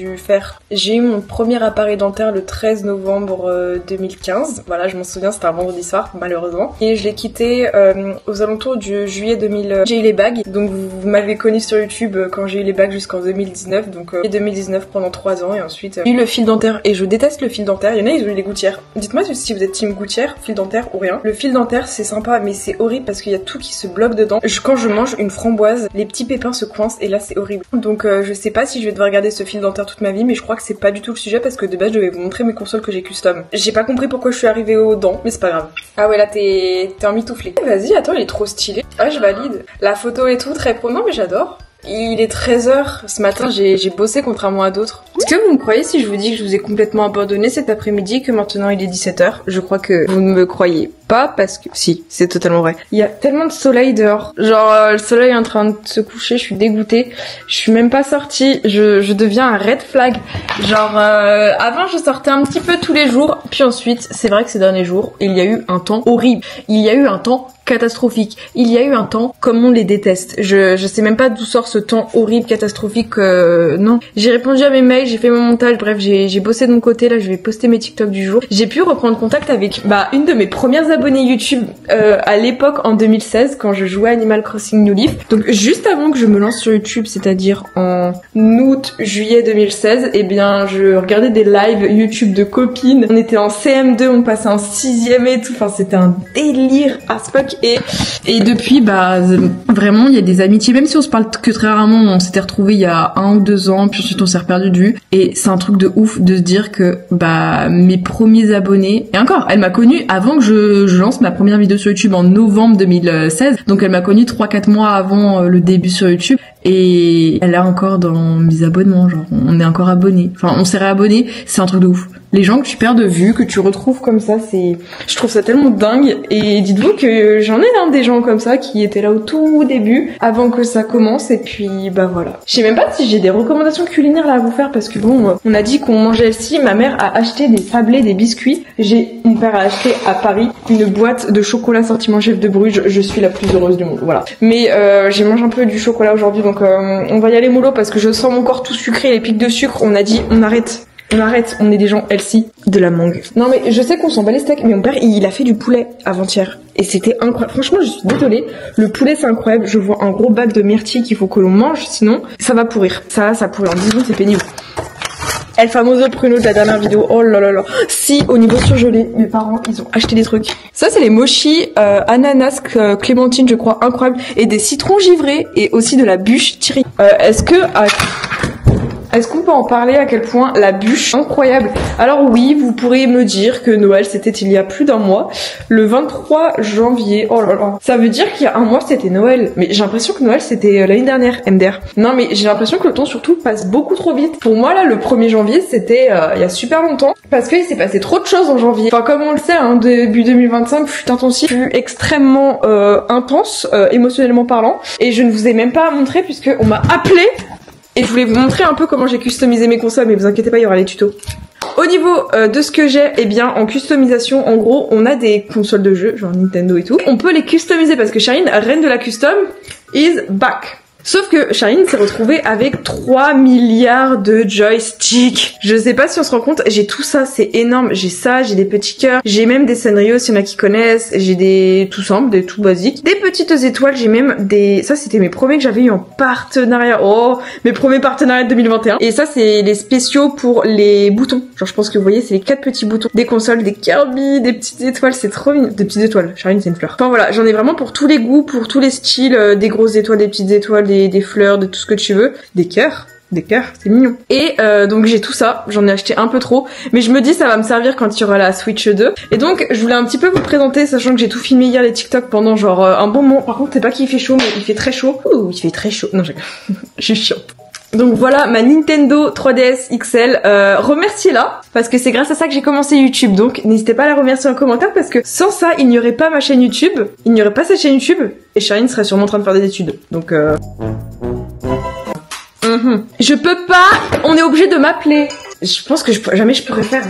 eu mon premier appareil dentaire le 13 novembre 2015. Voilà, je m'en souviens, c'était un vendredi soir, malheureusement. Et je l'ai quitté aux alentours du juillet 2000. J'ai eu les bagues, donc vous m'avez connu sur YouTube quand j'ai eu les bagues jusqu'en 2019. Donc 2019 pendant 3 ans et ensuite j'ai eu le fil dentaire. Et je déteste le fil dentaire. Il y en a, ils ont eu les gouttières. Dites-moi si vous êtes team gouttière, fil dentaire ou rien. Le fil dentaire, c'est sympa. Mais c'est horrible parce qu'il y a tout qui se bloque dedans. Quand je mange une framboise, les petits pépins se coincent et là c'est horrible. Donc je sais pas si je vais devoir garder ce fil dentaire toute ma vie, mais je crois que c'est pas du tout le sujet parce que de base je vais vous montrer mes consoles que j'ai custom. J'ai pas compris pourquoi je suis arrivée aux dents, mais c'est pas grave. Ah ouais, là t'es en mitouflé. Vas-y, attends, il est trop stylé. Ah, je valide. La photo et tout, très pro. Non mais j'adore. Il est 13h. Ce matin, j'ai bossé contrairement à d'autres. Est-ce que vous me croyez si je vous dis que je vous ai complètement abandonné cet après-midi, que maintenant il est 17h? Je crois que vous ne me croyez pas parce que... Si, c'est totalement vrai. Il y a tellement de soleil dehors. Genre, le soleil est en train de se coucher, je suis dégoûtée. Je suis même pas sortie. Je deviens un red flag. Genre, avant, je sortais un petit peu tous les jours. Puis ensuite, c'est vrai que ces derniers jours, il y a eu un temps horrible. Il y a eu un temps catastrophique. Il y a eu un temps comme on les déteste. Je sais même pas d'où sort ce temps horrible, catastrophique. Non. J'ai répondu à mes mails, j'ai fait mon montage, bref, j'ai bossé de mon côté. Là, je vais poster mes TikTok du jour. J'ai pu reprendre contact avec une de mes premières abonnées YouTube à l'époque en 2016 quand je jouais à Animal Crossing New Leaf. Donc juste avant que je me lance sur YouTube, c'est-à-dire en août, juillet 2016, eh bien je regardais des lives YouTube de copines. On était en CM2, on passait en 6ème et tout. Enfin, c'était un délire à ce fuck. Et depuis, vraiment, il y a des amitiés, même si on se parle que très rarement. On s'était retrouvés il y a 1 ou 2 ans, puis ensuite on s'est reperdu de vue. Et c'est un truc de ouf de se dire que mes premiers abonnés, et encore, elle m'a connue avant que je lance ma première vidéo sur YouTube en novembre 2016. Donc elle m'a connue 3-4 mois avant le début sur YouTube. Et elle est encore dans mes abonnements, genre on est encore abonnés. Enfin, on s'est réabonnés, c'est un truc de ouf. Les gens que tu perds de vue, que tu retrouves comme ça, je trouve ça tellement dingue. Et dites-vous que j'en ai des gens comme ça qui étaient là au tout début, avant que ça commence, et puis voilà. Je sais même pas si j'ai des recommandations culinaires là à vous faire, parce que bon, on a dit qu'on mangeait ici, ma mère a acheté des sablés, des biscuits. Mon père a acheté à Paris une boîte de chocolat sortiment Chef de Bruges, je suis la plus heureuse du monde, voilà. Mais j'ai mangé un peu du chocolat aujourd'hui, donc on va y aller mollo, parce que je sens mon corps tout sucré, les pics de sucre, on a dit on arrête. On est des gens healthy, de la mangue. Non mais je sais qu'on s'en bat les steaks, mais mon père il a fait du poulet avant-hier. Et c'était incroyable. Franchement, je suis désolée. Le poulet c'est incroyable. Je vois un gros bac de myrtille qu'il faut que l'on mange, sinon ça va pourrir. Ça pourrit. En 10 secondes c'est pénible. El famoso pruno de la dernière vidéo. Oh là là là. Si, au niveau surgelé, mes parents, ils ont acheté des trucs. Ça, c'est les mochis ananas, clémentine, je crois, incroyable. Et des citrons givrés et aussi de la bûche tirée. Est-ce qu'on peut en parler à quel point la bûche est incroyable? Alors oui, vous pourrez me dire que Noël c'était il y a plus d'1 mois, le 23 janvier. Oh là là, ça veut dire qu'il y a 1 mois c'était Noël. Mais j'ai l'impression que Noël c'était l'année dernière, MDR. Non mais j'ai l'impression que le temps surtout passe beaucoup trop vite. Pour moi là, le 1er janvier c'était il y a super longtemps, parce qu'il s'est passé trop de choses en janvier. Enfin comme on le sait, début 2025 fut intensif, fut extrêmement intense, émotionnellement parlant. Et je ne vous ai même pas montré puisque on m'a appelé. Et je voulais vous montrer un peu comment j'ai customisé mes consoles, mais vous inquiétez pas, il y aura les tutos. Au niveau de ce que j'ai, en customisation, en gros, on a des consoles de jeux, genre Nintendo et tout. On peut les customiser parce que Charline, reine de la custom, is back. Sauf que Charline s'est retrouvée avec 3 milliards de joysticks. Je sais pas si on se rend compte, j'ai tout ça, c'est énorme. J'ai ça, j'ai des petits cœurs, j'ai même des Sanrio s'il y en a qui connaissent, j'ai des tout simples, des tout basiques, des petites étoiles, j'ai même des... Ça c'était mes premiers que j'avais eu en partenariat. Oh, mes premiers partenariats de 2021. Et ça c'est les spéciaux pour les boutons. Genre je pense que vous voyez, c'est les 4 petits boutons. Des consoles, des Kirby, des petites étoiles, c'est trop mignon. Des petites étoiles, Charline c'est une fleur. Enfin voilà, j'en ai vraiment pour tous les goûts, pour tous les styles, des grosses étoiles, des petites étoiles, des fleurs, de tout ce que tu veux, des cœurs, c'est mignon. Et donc j'ai tout ça, j'en ai acheté un peu trop, mais je me dis ça va me servir quand il y aura la Switch 2. Et donc je voulais un petit peu vous présenter, sachant que j'ai tout filmé hier les TikTok pendant genre un bon moment. Par contre c'est pas qu'il fait chaud, mais il fait très chaud. Ouh, il fait très chaud. Non, je suis chiante. Donc voilà ma Nintendo 3DS XL, remerciez-la parce que c'est grâce à ça que j'ai commencé YouTube, donc n'hésitez pas à la remercier en commentaire parce que sans ça il n'y aurait pas ma chaîne YouTube, il n'y aurait pas cette chaîne YouTube et Charline serait sûrement en train de faire des études, donc Je peux pas, on est obligé de m'appeler. Je pense que jamais je pourrais faire.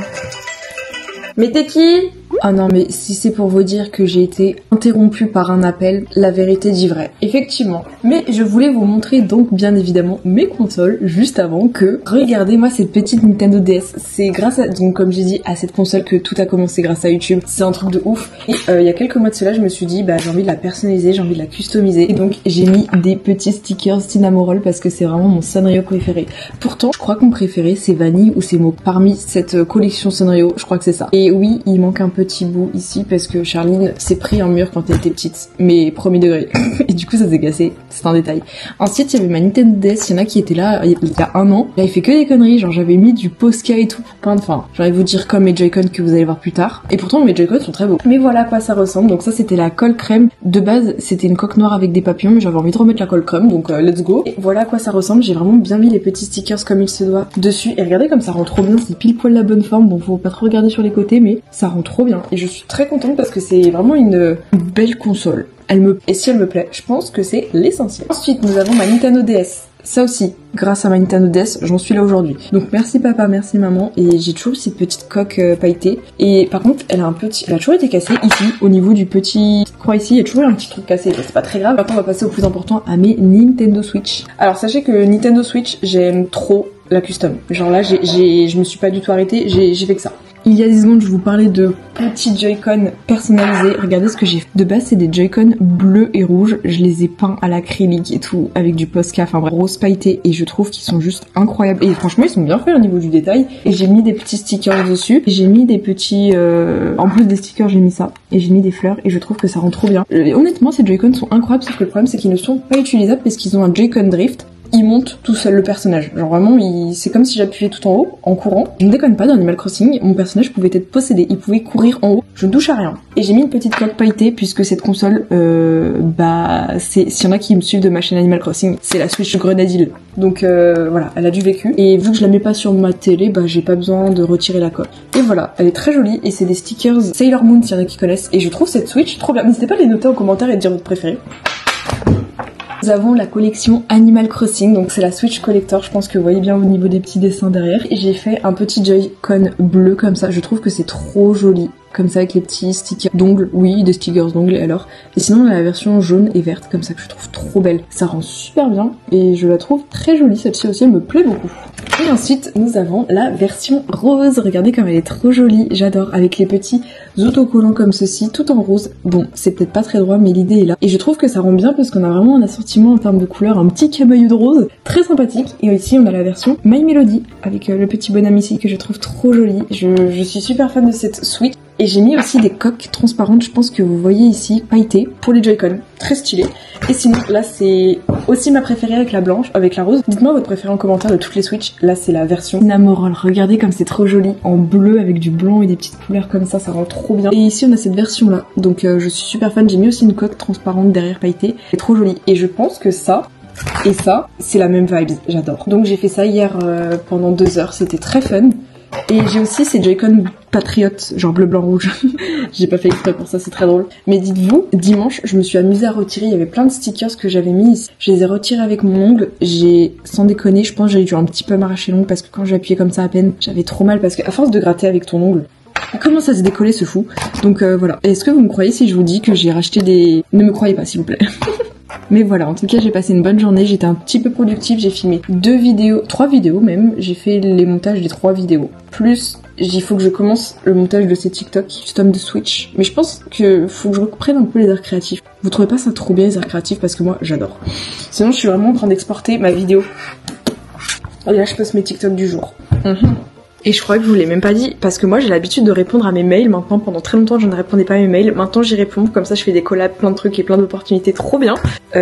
Mais t'es qui? Ah non mais si c'est pour vous dire que j'ai été interrompue par un appel, la vérité dit vrai. Effectivement. Mais je voulais vous montrer donc bien évidemment mes consoles juste avant que... Regardez-moi cette petite Nintendo DS. C'est grâce à, donc comme j'ai dit, à cette console que tout a commencé grâce à YouTube. C'est un truc de ouf. Et il y a quelques mois de cela, je me suis dit j'ai envie de la personnaliser, j'ai envie de la customiser. Et donc j'ai mis des petits stickers Cinnamoroll parce que c'est vraiment mon Sanrio préféré. Pourtant, je crois que mon préféré c'est Vanille ou c'est Mauve. Parmi cette collection Sanrio, je crois que c'est ça. Et oui, il manque un peu petit bout ici parce que Charline s'est pris un mur quand elle était petite, mais premier degré. Et du coup ça s'est cassé, c'est un détail. Ensuite il y avait ma Nintendo DS, il y en a qui étaient là il y a un an. J'avais fait que des conneries, genre j'avais mis du Posca et tout pour peindre, enfin j'allais vous dire comme mes Joy-Con que vous allez voir plus tard. Et pourtant mes Joy-Con sont très beaux. Mais voilà à quoi ça ressemble, donc ça c'était la colle crème. De base c'était une coque noire avec des papillons, mais j'avais envie de remettre la colle crème, donc let's go. Et voilà à quoi ça ressemble, j'ai vraiment bien mis les petits stickers comme il se doit dessus. Et regardez comme ça rend trop bien, c'est pile poil la bonne forme, bon faut pas trop regarder sur les côtés, mais ça rend trop bien. Et je suis très contente parce que c'est vraiment une belle console. Et si elle me plaît, je pense que c'est l'essentiel. Ensuite nous avons ma Nintendo DS. Ça aussi, grâce à ma Nintendo DS, j'en suis là aujourd'hui. Donc merci papa, merci maman. Et j'ai toujours cette petite coque pailletée. Et par contre, elle a toujours été cassée ici, au niveau du petit croix ici. Il y a toujours un petit truc cassé, c'est pas très grave. Maintenant, on va passer au plus important, à mes Nintendo Switch. Alors sachez que Nintendo Switch, j'aime trop la custom. Genre là, je me suis pas du tout arrêtée, j'ai fait que ça. Il y a 10 secondes, je vous parlais de petits Joy-Con personnalisés. Regardez ce que j'ai fait. De base, c'est des Joy-Con bleus et rouges. Je les ai peints à l'acrylique et tout, avec du Posca, enfin bref, rose pailleté. Et je trouve qu'ils sont juste incroyables. Et franchement, ils sont bien faits au niveau du détail. Et j'ai mis des petits stickers dessus. Et j'ai mis des petits... En plus des stickers, j'ai mis ça. Et j'ai mis des fleurs. Et je trouve que ça rend trop bien. Et honnêtement, ces Joy-Con sont incroyables. Sauf que le problème, c'est qu'ils ne sont pas utilisables parce qu'ils ont un Joy-Con drift. Il monte tout seul le personnage. Genre vraiment, c'est comme si j'appuyais tout en haut, en courant. Je ne déconne pas, dans Animal Crossing, mon personnage pouvait être possédé. Il pouvait courir en haut. Je ne touche à rien. Et j'ai mis une petite coque pailletée puisque cette console, s'il y en a qui me suivent de ma chaîne Animal Crossing, c'est la Switch Grenadille. Donc voilà, elle a du vécu. Et vu que je la mets pas sur ma télé, j'ai pas besoin de retirer la coque. Et voilà, elle est très jolie et c'est des stickers Sailor Moon s'il y en a qui connaissent. Et je trouve cette Switch trop bien. N'hésitez pas à les noter en commentaire et de dire votre préféré. Nous avons la collection Animal Crossing, donc c'est la Switch Collector, je pense que vous voyez bien au niveau des petits dessins derrière. Et j'ai fait un petit Joy-Con bleu comme ça, je trouve que c'est trop joli. Comme ça avec les petits stickers d'ongles, oui des stickers d'ongles alors. Et sinon on a la version jaune et verte comme ça que je trouve trop belle. Ça rend super bien et je la trouve très jolie, celle-ci aussi elle me plaît beaucoup. Et ensuite nous avons la version rose, regardez comme elle est trop jolie, j'adore, avec les petits autocollants comme ceci, tout en rose. Bon c'est peut-être pas très droit mais l'idée est là. Et je trouve que ça rend bien parce qu'on a vraiment un assortiment en termes de couleurs, un petit cabayou de rose, très sympathique. Et ici on a la version My Melody avec le petit bonhomme ici que je trouve trop joli. Je suis super fan de cette Switch. Et j'ai mis aussi des coques transparentes, je pense que vous voyez ici, pailletées, pour les Joy-Con. Très stylé. Et sinon, là, c'est aussi ma préférée avec la blanche, avec la rose. Dites-moi votre préférée en commentaire de toutes les Switch. Là, c'est la version Cinnamoroll. Regardez comme c'est trop joli. En bleu, avec du blanc et des petites couleurs comme ça rend trop bien. Et ici, on a cette version-là. Donc, je suis super fan. J'ai mis aussi une coque transparente derrière pailletée. C'est trop joli. Et je pense que ça... et ça, c'est la même vibe. J'adore. Donc, j'ai fait ça hier pendant 2 heures. C'était très fun. Et j'ai aussi ces Joy-Con patriotes, genre bleu, blanc, rouge. J'ai pas fait exprès pour ça, c'est très drôle. Mais dites-vous, dimanche, je me suis amusée à retirer, il y avait plein de stickers que j'avais mis ici. Je les ai retirés avec mon ongle. Sans déconner, je pense que j'ai dû un petit peu m'arracher l'ongle parce que quand j'ai appuyé comme ça à peine, j'avais trop mal parce qu'à force de gratter avec ton ongle, il commence à se décoller ce fou. Donc voilà. Est-ce que vous me croyez si je vous dis que j'ai racheté des... Ne me croyez pas s'il vous plaît. Mais voilà, en tout cas j'ai passé une bonne journée, j'étais un petit peu productive, j'ai filmé 3 vidéos même, j'ai fait les montages des 3 vidéos. Plus, il faut que je commence le montage de ces TikTok custom de Switch. Mais je pense que faut que je reprenne un peu les arts créatifs. Vous trouvez pas ça trop bien les arts créatifs? Parce que moi j'adore. Sinon je suis vraiment en train d'exporter ma vidéo. Et là je poste mes TikTok du jour. Et je crois que je vous l'ai même pas dit, parce que moi j'ai l'habitude de répondre à mes mails maintenant. Pendant très longtemps je ne répondais pas à mes mails, maintenant j'y réponds, comme ça je fais des collabs, plein de trucs et plein d'opportunités, trop bien.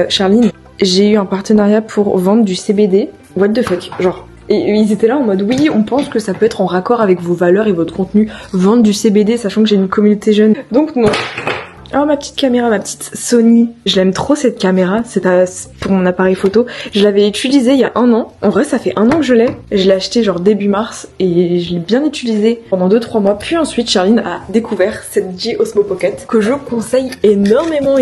Charline, j'ai eu un partenariat pour vendre du CBD, what the fuck, genre. Et ils étaient là en mode oui, on pense que ça peut être en raccord avec vos valeurs et votre contenu, vendre du CBD, sachant que j'ai une communauté jeune. Donc non. Oh ma petite caméra, ma petite Sony, je l'aime trop cette caméra, c'est pour mon appareil photo. Je l'avais utilisée il y a 1 an, en vrai ça fait 1 an que je l'ai acheté genre début mars et je l'ai bien utilisé pendant 2-3 mois. Puis ensuite Charline a découvert cette J Osmo Pocket que je conseille énormément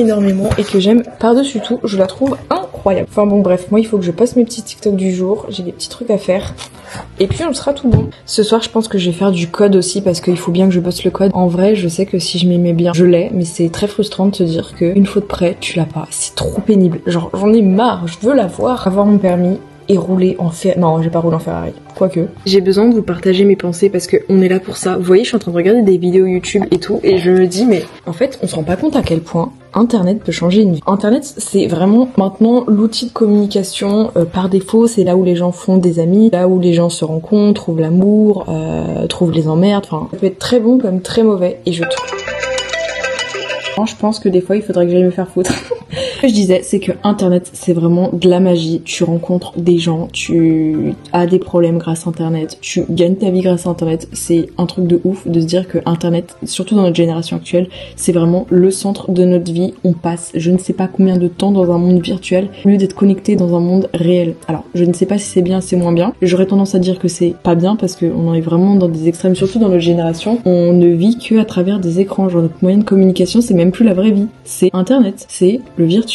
et que j'aime par-dessus tout, je la trouve incroyable. Enfin bon bref, moi il faut que je poste mes petits TikTok du jour, j'ai des petits trucs à faire. Et puis on sera tout bon. Ce soir je pense que je vais faire du code aussi parce qu'il faut bien que je bosse le code. En vrai je sais que si je m'y mets bien, je l'ai, mais c'est très frustrant de se dire qu'une faute près, tu l'as pas. C'est trop pénible. Genre j'en ai marre, je veux l'avoir, avoir mon permis et rouler en Ferrari. Non, je vais pas rouler en Ferrari. Quoique. J'ai besoin de vous partager mes pensées parce qu'on est là pour ça. Vous voyez, je suis en train de regarder des vidéos YouTube et tout et je me dis mais en fait on se rend pas compte à quel point Internet peut changer une vie. Internet, c'est vraiment maintenant l'outil de communication par défaut. C'est là où les gens font des amis, là où les gens se rencontrent, trouvent l'amour, trouvent les emmerdes. Enfin, ça peut être très bon comme très mauvais. Et je pense que des fois, il faudrait que j'aille me faire foutre. Ce que je disais, c'est que Internet, c'est vraiment de la magie. Tu rencontres des gens, tu as des problèmes grâce à Internet, tu gagnes ta vie grâce à Internet. C'est un truc de ouf de se dire que Internet, surtout dans notre génération actuelle, c'est vraiment le centre de notre vie. On passe je ne sais pas combien de temps dans un monde virtuel au lieu d'être connecté dans un monde réel. Alors, je ne sais pas si c'est bien, c'est moins bien. J'aurais tendance à dire que c'est pas bien parce qu'on en est vraiment dans des extrêmes, surtout dans notre génération. On ne vit que à travers des écrans. Genre, notre moyen de communication, c'est même plus la vraie vie. C'est Internet, c'est le virtuel.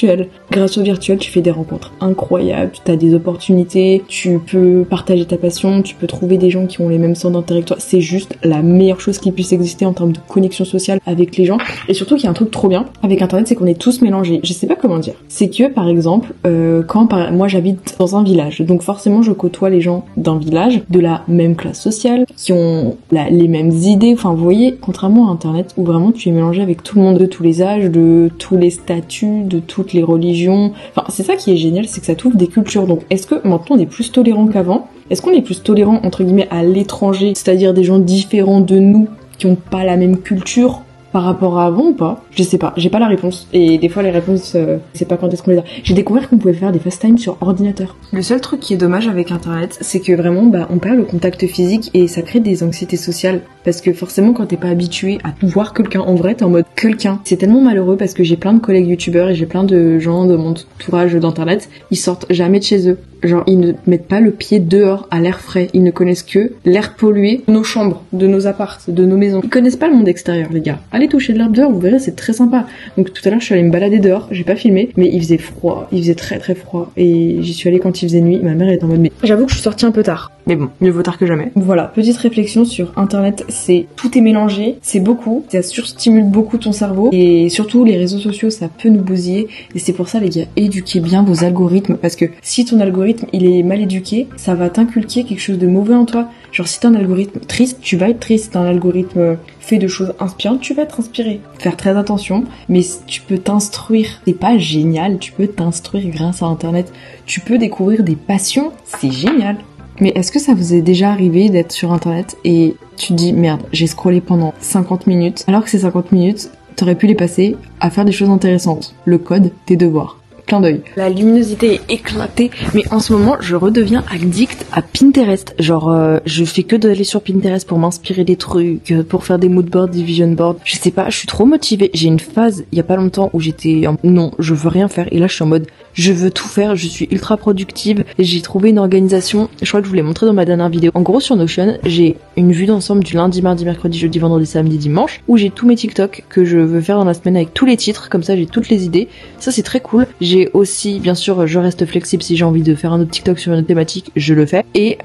Grâce au virtuel, tu fais des rencontres incroyables, tu as des opportunités, tu peux partager ta passion, tu peux trouver des gens qui ont les mêmes centres d'intérêt que toi. C'est juste la meilleure chose qui puisse exister en termes de connexion sociale avec les gens. Et surtout qu'il y a un truc trop bien avec Internet, c'est qu'on est tous mélangés. Je sais pas comment dire. C'est que, par exemple, moi j'habite dans un village, donc forcément je côtoie les gens d'un village de la même classe sociale, qui ont les mêmes idées. Enfin, vous voyez, contrairement à Internet, où vraiment tu es mélangé avec tout le monde, de tous les âges, de tous les statuts, de toutes les religions. Enfin, c'est ça qui est génial, c'est que ça t'ouvre des cultures. Donc, est-ce que maintenant on est plus tolérant qu'avant? Est-ce qu'on est plus tolérant, entre guillemets, à l'étranger, c'est-à-dire des gens différents de nous, qui ont pas la même culture par rapport à avant ou pas? Je sais pas, j'ai pas la réponse. Et des fois les réponses, c'est pas quand est-ce qu'on les a. J'ai découvert qu'on pouvait faire des FaceTime sur ordinateur. Le seul truc qui est dommage avec Internet, c'est que vraiment, on perd le contact physique et ça crée des anxiétés sociales. Parce que forcément, quand t'es pas habitué à voir quelqu'un en vrai, t'es en mode quelqu'un. C'est tellement malheureux parce que j'ai plein de collègues youtubeurs et j'ai plein de gens de mon entourage d'Internet, ils sortent jamais de chez eux. Genre, ils ne mettent pas le pied dehors à l'air frais. Ils ne connaissent que l'air pollué de nos chambres, de nos appartes, de nos maisons. Ils connaissent pas le monde extérieur, les gars. Allez toucher de l'herbe dehors, vous verrez, c'est très sympa. Donc tout à l'heure, je suis allée me balader dehors. J'ai pas filmé, mais il faisait froid. Il faisait très très froid. Et j'y suis allée quand il faisait nuit. Ma mère était en mode, mais j'avoue que je suis sortie un peu tard. Mais bon, mieux vaut tard que jamais. Voilà, petite réflexion sur Internet. C'est tout est mélangé, c'est beaucoup. Ça surstimule beaucoup ton cerveau. Et surtout, les réseaux sociaux, ça peut nous bousiller. Et c'est pour ça, les gars, éduquez bien vos algorithmes. Parce que si ton algorithme, il est mal éduqué, ça va t'inculquer quelque chose de mauvais en toi. Genre, si t'as un algorithme triste, tu vas être triste. Si t'as un algorithme fait de choses inspirantes, tu vas être inspiré. Faire très attention, mais tu peux t'instruire. C'est pas génial, tu peux t'instruire grâce à Internet. Tu peux découvrir des passions, c'est génial. Mais est-ce que ça vous est déjà arrivé d'être sur Internet et tu te dis, merde, j'ai scrollé pendant 50 minutes, alors que ces 50 minutes, t'aurais pu les passer à faire des choses intéressantes. Le code, tes devoirs. Clin d'œil. La luminosité est éclatée, mais en ce moment, je redeviens addict à Pinterest. Genre, je fais que d'aller sur Pinterest pour m'inspirer des trucs, pour faire des mood boards, des vision boards. Je sais pas, je suis trop motivée. J'ai une phase, il y a pas longtemps, où j'étais en... non, je veux rien faire. Et là, je suis en mode, je veux tout faire, je suis ultra productive. J'ai trouvé une organisation, je crois que je vous l'ai montré dans ma dernière vidéo. En gros, sur Notion, j'ai une vue d'ensemble du lundi, mardi, mercredi, jeudi, vendredi, samedi, dimanche, où j'ai tous mes TikTok que je veux faire dans la semaine avec tous les titres. Comme ça, j'ai toutes les idées. Ça, c'est très cool. J'ai aussi, bien sûr, je reste flexible si j'ai envie de faire un autre TikTok sur une autre thématique, je le fais. Et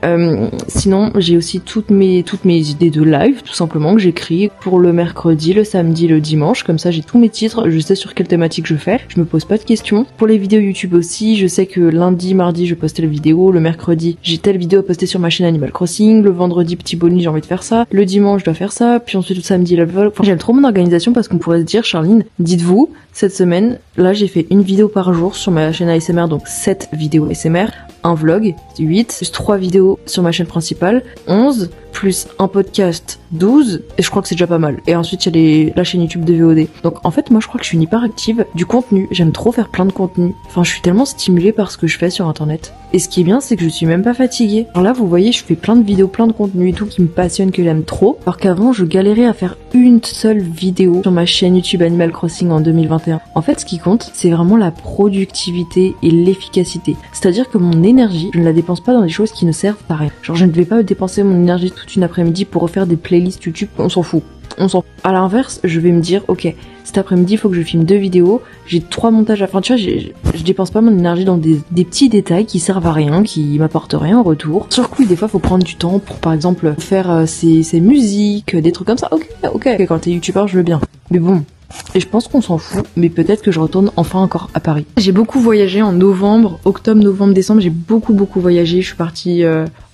sinon, j'ai aussi toutes mes idées de live, tout simplement, que j'écris pour le mercredi, le samedi, le dimanche. Comme ça, j'ai tous mes titres, je sais sur quelle thématique je fais. Je me pose pas de questions. Pour les vidéos YouTube aussi, je sais que lundi, mardi, je poste telle vidéo. Le mercredi, j'ai telle vidéo à poster sur ma chaîne Animal Crossing. Le vendredi, petit bonus, j'ai envie de faire ça. Le dimanche, je dois faire ça. Puis ensuite, le samedi, le vol. Enfin, j'aime trop mon organisation parce qu'on pourrait se dire, Charline, dites-vous, cette semaine, là, j'ai fait une vidéo par jour sur ma chaîne ASMR, donc 7 vidéos ASMR, un vlog, 8, plus 3 vidéos sur ma chaîne principale, 11, plus un podcast, 12, et je crois que c'est déjà pas mal. Et ensuite, il y a la chaîne YouTube de VOD. Donc en fait, moi, je crois que je suis une hyper active du contenu. J'aime trop faire plein de contenu. Enfin, je suis tellement stimulée par ce que je fais sur Internet. Et ce qui est bien, c'est que je suis même pas fatiguée. Alors là, vous voyez, je fais plein de vidéos, plein de contenu et tout qui me passionne, que j'aime trop. Alors qu'avant, je galérais à faire une seule vidéo sur ma chaîne YouTube Animal Crossing en 2021. En fait, ce qui compte, c'est vraiment la productivité et l'efficacité. C'est-à-dire que mon énergie, je ne la dépense pas dans des choses qui ne servent à rien. Genre, je ne vais pas dépenser mon énergie toute une après-midi pour refaire des playlists YouTube. On s'en fout. À l'inverse, je vais me dire, ok, cet après-midi, il faut que je filme 2 vidéos, j'ai 3 montages à faire. Tu vois, je dépense pas mon énergie dans des petits détails qui servent à rien, qui m'apportent rien en retour. Sur le coup, des fois, faut prendre du temps pour, par exemple, faire ses musiques, des trucs comme ça. Ok, quand t'es youtubeur, je veux bien. Mais bon, et je pense qu'on s'en fout, mais peut-être que je retourne enfin encore à Paris. J'ai beaucoup voyagé en novembre, octobre, novembre, décembre, j'ai beaucoup voyagé. Je suis partie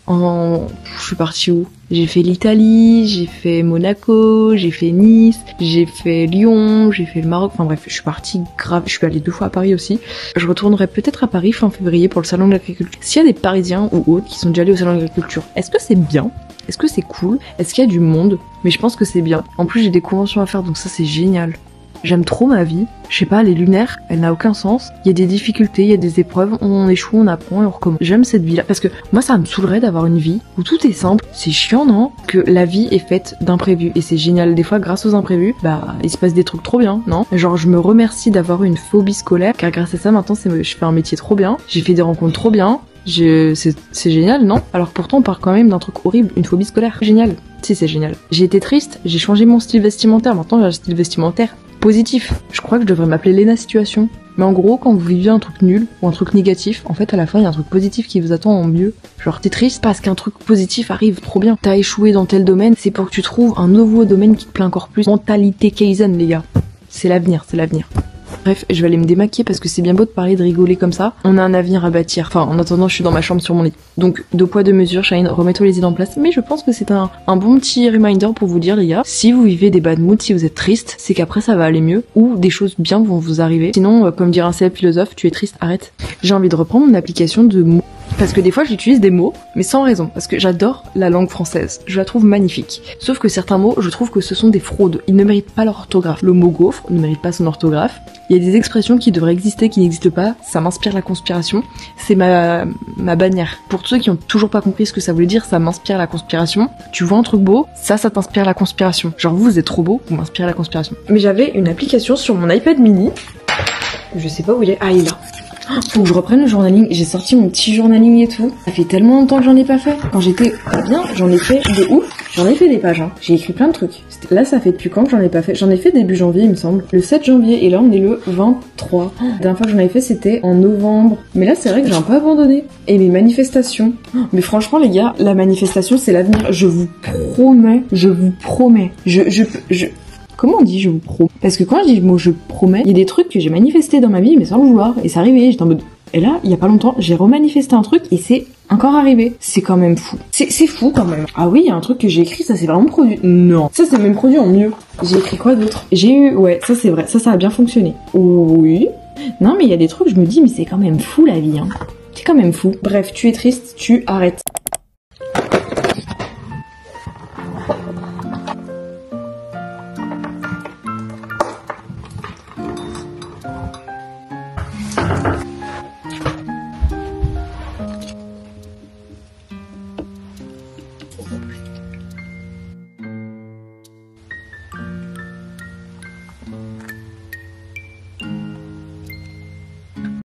Je suis partie où? J'ai fait l'Italie, j'ai fait Monaco, j'ai fait Nice, j'ai fait Lyon, j'ai fait le Maroc. Enfin bref, je suis partie grave. Je suis allée 2 fois à Paris aussi. Je retournerai peut-être à Paris fin février pour le salon de l'agriculture. S'il y a des Parisiens ou autres qui sont déjà allés au salon de l'agriculture, est-ce que c'est bien? Est-ce que c'est cool? Est-ce qu'il y a du monde? Mais je pense que c'est bien. En plus, j'ai des conventions à faire, donc ça c'est génial. J'aime trop ma vie. Je sais pas, elle est lunaire, elle n'a aucun sens. Il y a des difficultés, il y a des épreuves, on échoue, on apprend et on recommence. J'aime cette vie-là parce que moi ça me saoulerait d'avoir une vie où tout est simple. C'est chiant, non? Que la vie est faite d'imprévus et c'est génial. Des fois, grâce aux imprévus, il se passe des trucs trop bien, non? Genre, je me remercie d'avoir une phobie scolaire car grâce à ça, maintenant, je fais un métier trop bien. J'ai fait des rencontres trop bien. C'est génial, non? Alors pourtant on part quand même d'un truc horrible, une phobie scolaire. Génial. Si, c'est génial. J'ai été triste, j'ai changé mon style vestimentaire, maintenant j'ai un style vestimentaire positif. Je crois que je devrais m'appeler Lena Situation. Mais en gros, quand vous vivez un truc nul ou un truc négatif, en fait à la fin il y a un truc positif qui vous attend en mieux. Genre t'es triste parce qu'un truc positif arrive, trop bien. T'as échoué dans tel domaine, c'est pour que tu trouves un nouveau domaine qui te plaît encore plus. Mentalité Kaizen les gars. C'est l'avenir, c'est l'avenir. Bref, je vais aller me démaquiller parce que c'est bien beau de parler, de rigoler comme ça. On a un avenir à bâtir. Enfin, en attendant, je suis dans ma chambre sur mon lit. Donc, 2 poids 2 mesures, Shine, remets-toi les idées en place. Mais je pense que c'est un bon petit reminder pour vous dire, les gars, si vous vivez des bad moods, si vous êtes triste, c'est qu'après ça va aller mieux ou des choses bien vont vous arriver. Sinon, comme dirait un célèbre philosophe, tu es triste, arrête. J'ai envie de reprendre mon application de mots. Parce que des fois j'utilise des mots, mais sans raison, parce que j'adore la langue française, je la trouve magnifique. Sauf que certains mots, je trouve que ce sont des fraudes, ils ne méritent pas leur orthographe. Le mot gaufre ne mérite pas son orthographe. Il y a des expressions qui devraient exister, qui n'existent pas, ça m'inspire la conspiration. C'est ma bannière. Pour tous ceux qui ont toujours pas compris ce que ça voulait dire, ça m'inspire la conspiration. Tu vois un truc beau, ça t'inspire la conspiration. Genre vous êtes trop beau, vous m'inspirez la conspiration. Mais j'avais une application sur mon iPad mini, je sais pas où il est, il est là. Faut que je reprenne le journaling, j'ai sorti mon petit journaling et tout. Ça fait tellement longtemps que j'en ai pas fait. Quand j'étais pas bien, j'en ai fait de ouf. J'en ai fait des pages, hein. J'ai écrit plein de trucs. Là, ça fait depuis quand que j'en ai pas fait? J'en ai fait début janvier, il me semble. Le 7 janvier, et là, on est le 23. La dernière fois que j'en avais fait, c'était en novembre. Mais là, c'est vrai que j'ai un peu abandonné. Et mes manifestations. Mais franchement, les gars, la manifestation, c'est l'avenir. Je vous promets. Comment on dit je vous promets? Parce que quand je dis le mot je promets, il y a des trucs que j'ai manifestés dans ma vie, mais sans le vouloir. Et c'est arrivé, j'étais en mode... Et là, il y a pas longtemps, j'ai remanifesté un truc et c'est encore arrivé. C'est quand même fou. C'est fou quand même. Ah oui, il y a un truc que j'ai écrit, ça s'est vraiment produit. Non. Ça s'est même produit en mieux. J'ai écrit quoi d'autre? J'ai eu... Ouais, ça c'est vrai. Ça a bien fonctionné. Oui. Non, mais il y a des trucs, je me dis, mais c'est quand même fou la vie, hein. C'est quand même fou. Bref, tu es triste, tu arrêtes.